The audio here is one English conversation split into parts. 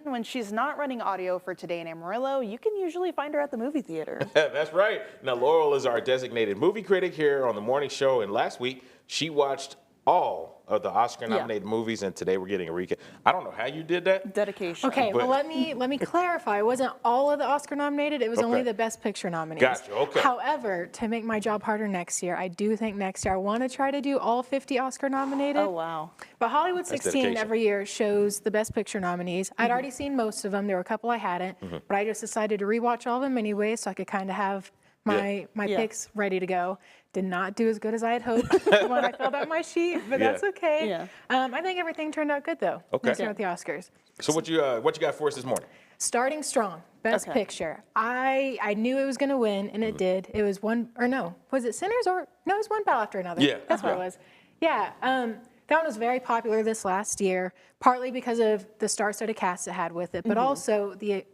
When she's not running audio for Today in Amarillo, you can usually find her at the movie theater. That's right. Now, Laurel is our designated movie critic here on the morning show, and last week she watched all of the Oscar-nominated movies, and today we're getting a recap. I don't know how you did that. Dedication. Okay, well, let me clarify. It wasn't all of the Oscar-nominated. It was only the Best Picture nominees. Gotcha, okay. However, to make my job harder next year, I do think next year I want to try to do all 50 Oscar-nominated. Oh, wow. But Hollywood 16 dedication. every year shows the Best Picture nominees. I'd already seen most of them. There were a couple I hadn't, but I just decided to rewatch all of them anyway, so I could kind of have my picks ready to go. Did not do as good as I had hoped when I filled out my sheet, but that's okay. Yeah. I think everything turned out good though. Okay. Next year with the Oscars. So what you got for us this morning? Starting strong, Best Picture. I knew it was going to win, and it did. It was one, or no, was it Sinners or no? It was One Battle After Another. Yeah. That's what it was. Yeah. That one was very popular this last year, partly because of the star-studded cast it had with it, but also the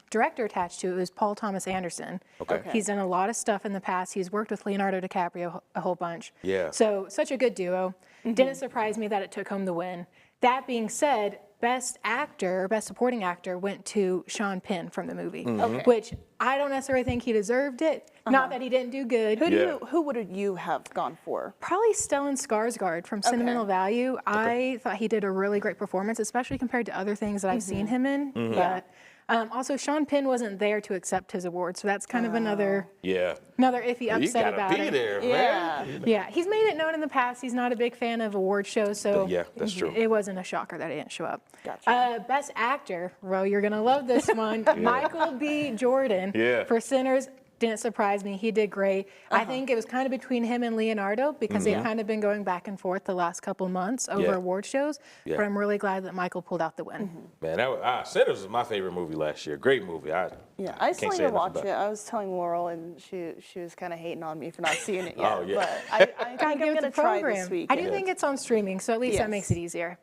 director attached to it was Paul Thomas Anderson. Okay. He's done a lot of stuff in the past. He's worked with Leonardo DiCaprio a whole bunch. Yeah. So such a good duo. Didn't surprise me that it took home the win. That being said, Best Actor, Best Supporting Actor went to Sean Penn from the movie, which I don't necessarily think he deserved it. Not that he didn't do good. Who would you have gone for? Probably Stellan Skarsgård from Sentimental Value. I thought he did a really great performance, especially compared to other things that I've seen him in. But also, Sean Penn wasn't there to accept his award, so that's kind of another iffy upset about it. You gotta be there, man. Yeah, he's made it known in the past he's not a big fan of award shows, so that's true. It wasn't a shocker that he didn't show up. Gotcha. Best Actor, Ro, you're gonna love this one. Michael B. Jordan for Sinners. Didn't surprise me. He did great. I think it was kind of between him and Leonardo because they've kind of been going back and forth the last couple months over award shows. But I'm really glad that Michael pulled out the win. Man, Sinners was my favorite movie last year. Great movie. I still need to watch it. I was telling Laurel, and she was kind of hating on me for not seeing it yet. But I think I'm going to try this week. I do think it's on streaming, so at least that makes it easier.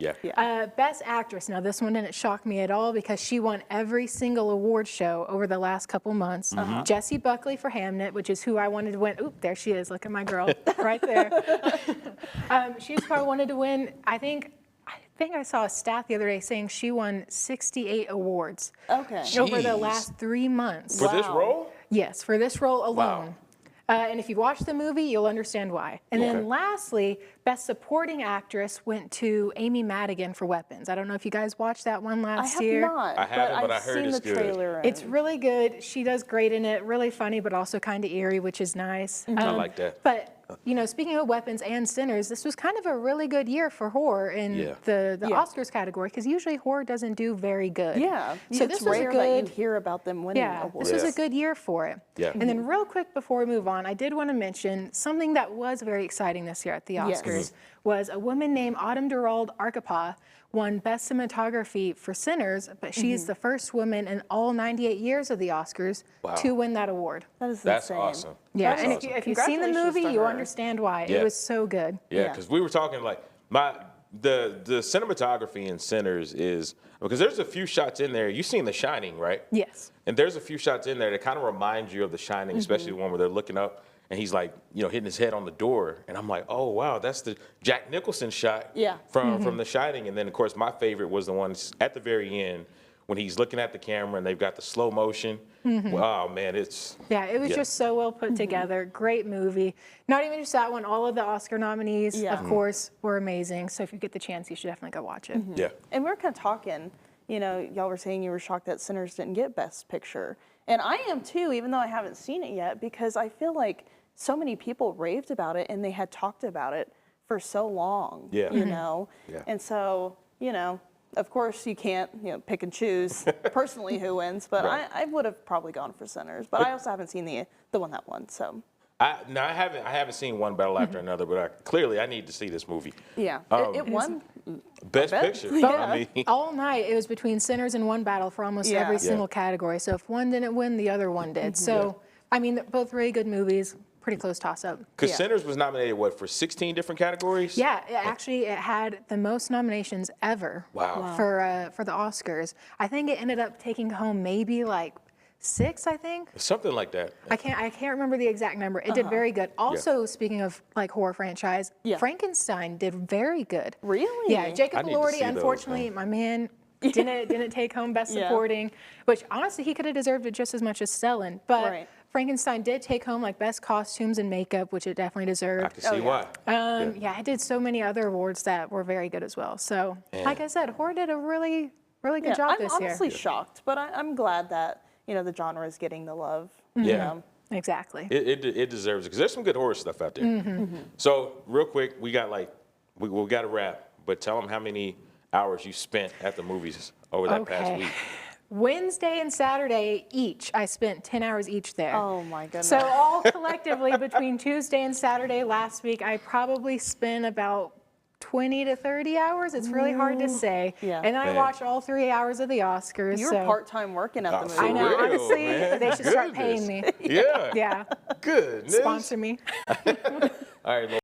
Best Actress. Now, this one didn't shock me at all because she won every single award show over the last couple months. Jessie Buckley for Hamnet, which is who I wanted to win. Oop, there she is. Look at my girl right there. She's who I wanted to win. I think I saw a stat the other day saying she won 68 awards over the last 3 months. For this role? Yes, for this role alone. And if you watch the movie, you'll understand why. And then lastly, Best Supporting Actress went to Amy Madigan for Weapons. I don't know if you guys watched that one last year. I haven't, but I heard it's good. Trailer it's really good. She does great in it. Really funny, but also kind of eerie, which is nice. I like that. But speaking of Weapons and Sinners, this was kind of a really good year for horror in the Oscars category because usually horror doesn't do very good. So this was rare that you'd hear about them winning awards. This was a good year for it. And then real quick before we move on, I did want to mention something that was very exciting this year at the Oscars was a woman named Autumn Durald Arkapaw won Best Cinematography for Sinners, but she's the first woman in all 98 years of the Oscars to win that award. That's insane. Awesome. Yeah, That's and awesome. if you've seen the movie, you understand why. It was so good. Yeah, because we were talking like the cinematography in Sinners is, because there's a few shots in there. You've seen The Shining, right? Yes. And there's a few shots in there that kind of remind you of The Shining, especially the one where they're looking up and he's like, hitting his head on the door. And I'm like, oh, wow, that's the Jack Nicholson shot from The Shining. And then, of course, my favorite was the one at the very end when he's looking at the camera and they've got the slow motion. Wow, man, it's... Yeah, it was just so well put together. Great movie. Not even just that one. All of the Oscar nominees, of course, were amazing. So if you get the chance, you should definitely go watch it. Yeah. And we were kind of talking, y'all were saying you were shocked that Sinners didn't get Best Picture. And I am too, even though I haven't seen it yet, because I feel like so many people raved about it and they had talked about it for so long, And so, of course you can't, pick and choose personally who wins, but I would have probably gone for Sinners. But I also haven't seen the one that won, so. I haven't seen One Battle After Another, but clearly I need to see this movie. Yeah, it won Best Picture. All night it was between Sinners and One Battle for almost every single category. So if one didn't win, the other one did. So, I mean, both really good movies. Pretty close toss-up. Because Sinners was nominated, for 16 different categories? Yeah, it had the most nominations ever for the Oscars. I think it ended up taking home maybe like 6, I think. Something like that. I can't remember the exact number. It did very good. Also, speaking of like horror franchise, Frankenstein did very good. Really? Yeah, Jacob Elordi, unfortunately, my man didn't take home Best Supporting, which honestly he could have deserved it just as much as Stellan. But Frankenstein did take home like Best Costumes and Makeup, which it definitely deserved. I can see why. Yeah, it did so many other awards that were very good as well. So, like I said, horror did a really good job this year. I'm honestly shocked, but I'm glad that the genre is getting the love. Exactly. It deserves it because there's some good horror stuff out there. So real quick, we got we got to wrap, but tell them how many hours you spent at the movies over that past week. Wednesday and Saturday each, I spent 10 hours each there. Oh my goodness. So all collectively between Tuesday and Saturday last week, I probably spent about 20 to 30 hours. It's really hard to say. And I watched all 3 hours of the Oscars. You were part-time working at the movie. I know, honestly, they should start paying me. Yeah. Yeah. Goodness. Sponsor me. All right.